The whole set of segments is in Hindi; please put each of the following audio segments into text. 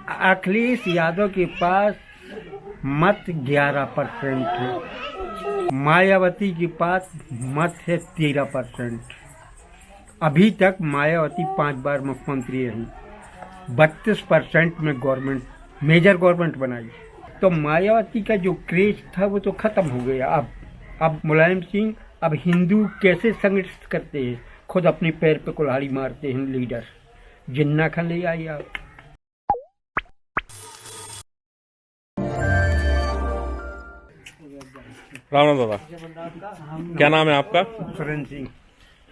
अखिलेश यादव के पास मत 11% है, मायावती के पास मत है 13%। अभी तक मायावती 5 बार मुख्यमंत्री रही, 32% में गवर्नमेंट मेजर गवर्नमेंट बनाई। तो मायावती का जो क्रेज था वो तो खत्म हो गया। अब मुलायम सिंह अब हिंदू कैसे संगठित करते हैं, खुद अपने पैर पे कुल्हाड़ी मारते हैं लीडर। जिन्ना खान ले आई आप। राम राम दादा, क्या नाम है आपका? सुरेंद्र सिंह।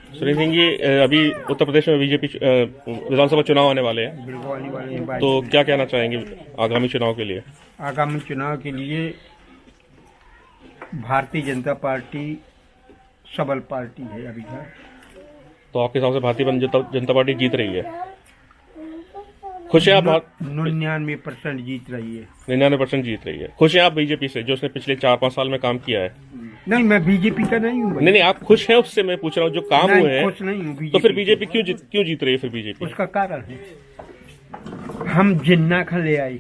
सुरेंद्र सिंह जी, अभी उत्तर प्रदेश में बीजेपी विधानसभा चुनाव आने वाले हैं, बिल्कुल आने वाले हैं। तो क्या कहना चाहेंगे आगामी चुनाव के लिए? आगामी चुनाव के लिए भारतीय जनता पार्टी सबल पार्टी है अभी तक। तो आपके हिसाब से भारतीय जनता पार्टी जीत रही है? खुश हैं आप? 99% जीत रही है। 99% जीत रही है। खुश हैं आप बीजेपी से, जो उसने पिछले 4-5 साल में काम किया है? नहीं, मैं बीजेपी का नहीं हूँ। नहीं, आप खुश हैं उससे? मैं पूछ रहा हूँ जो काम हुए हैं। खुश नहीं हूँ। तो फिर बीजेपी क्यों जीत रही है फिर बीजेपी? उसका कारण है, हम जिन्ना खान ले आए।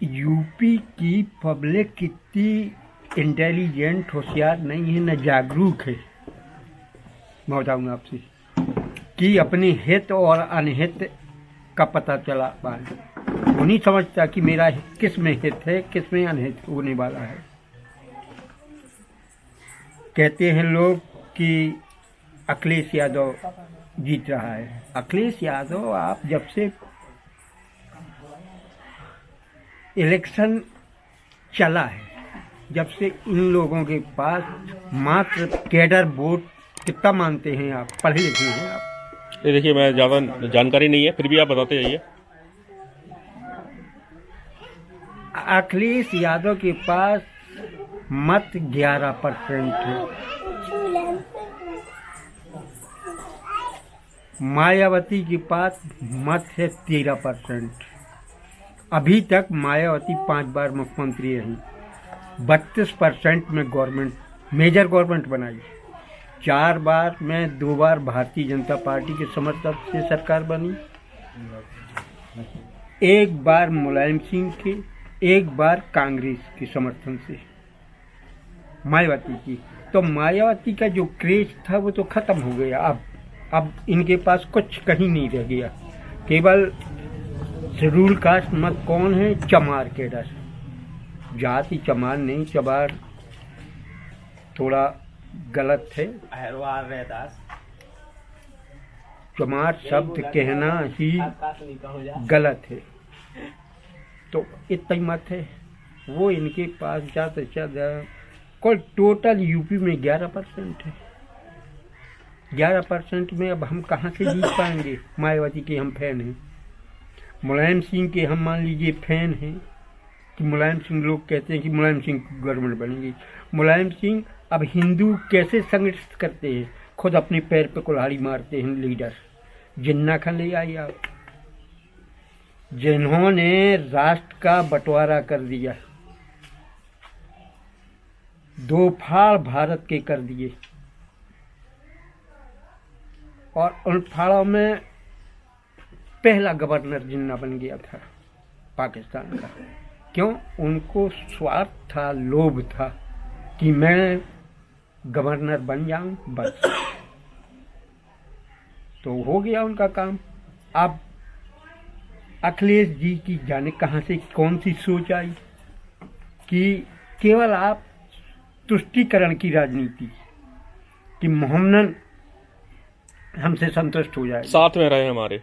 यूपी की पब्लिक कितनी इंटेलिजेंट होशियार नहीं है, न जागरूक है। मैं बताऊंगा आपसे कि अपने हित और अनहित का पता चला बाद। वो नहीं समझता कि मेरा किस में हित है, किस में अनहित होने वाला है। कहते हैं लोग कि अखिलेश यादव जीत रहा है। अखिलेश यादव आप जब से इलेक्शन चला है, जब से इन लोगों के पास मात्र कैडर वोट, कितना मानते हैं आप? पढ़े लिखे हैं आप? ये देखिए, मैं ज़्यादा जानकारी नहीं है, फिर भी आप बताते जाइए। अखिलेश यादव के पास मत 11% है, मायावती के पास मत है 13%। अभी तक मायावती 5 बार मुख्यमंत्री रही, 32% में गवर्नमेंट मेजर गवर्नमेंट बनाई। 4 बार में 2 बार भारतीय जनता पार्टी के समर्थन से सरकार बनी, 1 बार मुलायम सिंह के, 1 बार कांग्रेस के समर्थन से मायावती की। तो मायावती का जो क्रेज था वो तो खत्म हो गया। अब इनके पास कुछ कहीं नहीं रह गया। केवल शेड्यूल कास्ट मत कौन है? चमार कैडर। जाति चमार नहीं, चमार थोड़ा गलत है। चमार शब्द कहना ही गलत है। तो इतना ही मत है वो इनके पास। ज़्यादा से ज़्यादा कुल टोटल यूपी में 11% है। 11% में अब हम कहाँ से जीत पाएंगे? मायावती के हम फैन हैं, मुलायम सिंह के हम मान लीजिए फैन हैं कि मुलायम सिंह, लोग कहते हैं कि मुलायम सिंह गवर्नमेंट बनेगी। मुलायम सिंह अब हिंदू कैसे संगठित करते हैं, खुद अपने पैर पे कुल्हाड़ी मारते हैं लीडर। जिन्ना खान ले आई आप, जिन्होंने राष्ट्र का बंटवारा कर दिया, 2 फाड़ भारत के कर दिए, और उन फाड़ों में पहला गवर्नर जिन्ना बन गया था पाकिस्तान का। क्यों? उनको स्वार्थ था, लोभ था कि मैं गवर्नर बन जाऊं, बस। तो हो गया उनका काम। अब अखिलेश जी की जाने कहाँ से कौन सी सोच आई कि केवल आप तुष्टीकरण की राजनीति, कि मोहम्मदन हमसे संतुष्ट हो जाए, साथ में रहे हमारे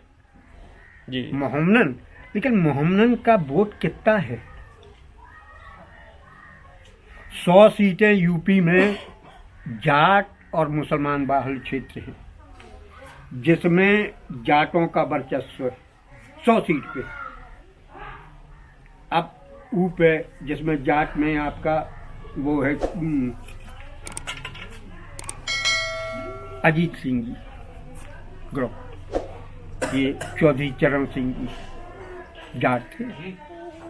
जी मोहम्मदन। लेकिन मोहम्मदन का वोट कितना है? 100 सीटें यूपी में जाट और मुसलमान बाहुल क्षेत्र है, जिसमें जाटों का वर्चस्व है 100 सीट पे। अब ऊपर जिसमें जाट में आपका वो है अजीत सिंह जी ग्रुप, ये चौधरी चरण सिंह जी जाट थे,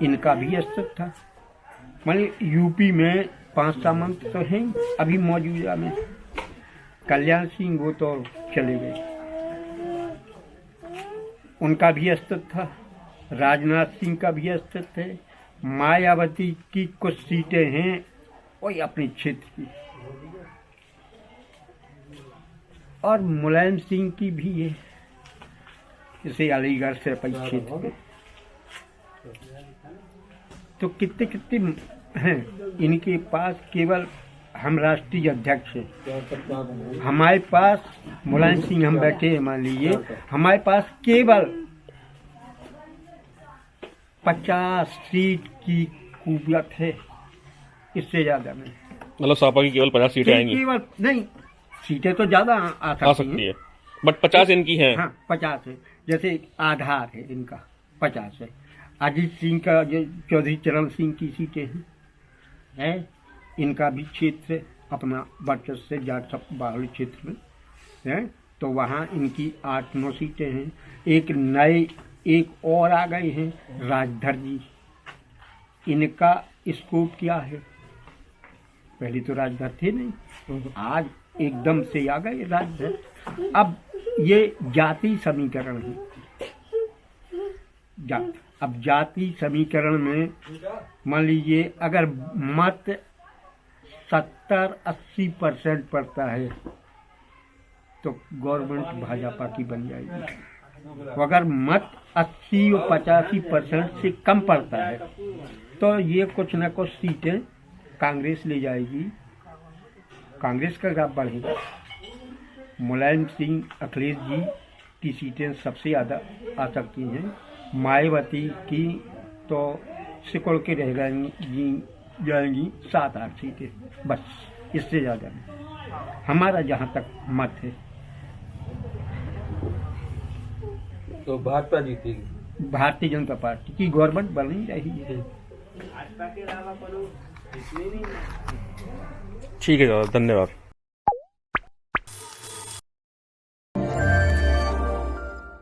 इनका भी अस्तित्व था। मान यूपी में 5 सामंत तो हैं अभी मौजूदा में। कल्याण सिंह वो तो चले गए। उनका भी अस्तित्व था, राजनाथ सिंह का भी अस्तित्व है, मायावती की कुछ सीटें हैं वही अपने क्षेत्र की, और मुलायम सिंह की भी है, जैसे अलीगढ़ से क्षेत्र में। तो कितने कितने हैं इनके पास। केवल हम राष्ट्रीय अध्यक्ष हैं, हमारे पास मुलायम सिंह हम बैठे हैं, मान लीजिए हमारे पास केवल 50 सीट की कुव्वत है, इससे ज्यादा नहीं। मतलब सपा की केवल 50 सीटें आएंगी? केवल नहीं, सीटें तो ज्यादा आ सकती हैं, बट 50 इनकी हैं। हाँ 50 है, जैसे आधार है इनका 50 है। अजीत सिंह का जो चौधरी चरण सिंह की सीटें हैं, इनका भी क्षेत्र अपना वर्चस्व से जाट बाहुल्य क्षेत्र में है, तो वहाँ इनकी 8-9 सीटें हैं। एक और आ गए हैं राजधर जी, इनका स्कोप क्या है, पहले तो राजधर थे नहीं, आज एकदम से आ गए राजधर। अब ये जाति समीकरण है, अब जाति समीकरण में मान लीजिए अगर मत 70-80% पड़ता है तो गवर्नमेंट भाजपा की बन जाएगी। अगर मत 80 और 85% से कम पड़ता है तो ये कुछ न कुछ सीटें कांग्रेस ले जाएगी, कांग्रेस का ग्राफ बढ़ेगा। मुलायम सिंह अखिलेश जी की सीटें सबसे ज़्यादा आ सकती हैं, मायावती की तो सिकुड़ के रह जाएंगी 7-8 सीटें बस, इससे ज़्यादा नहीं, हमारा जहाँ तक मत है। तो भाजपा जीतेगी, भारतीय जनता पार्टी की गवर्नमेंट बनी रही है। ठीक है, धन्यवाद।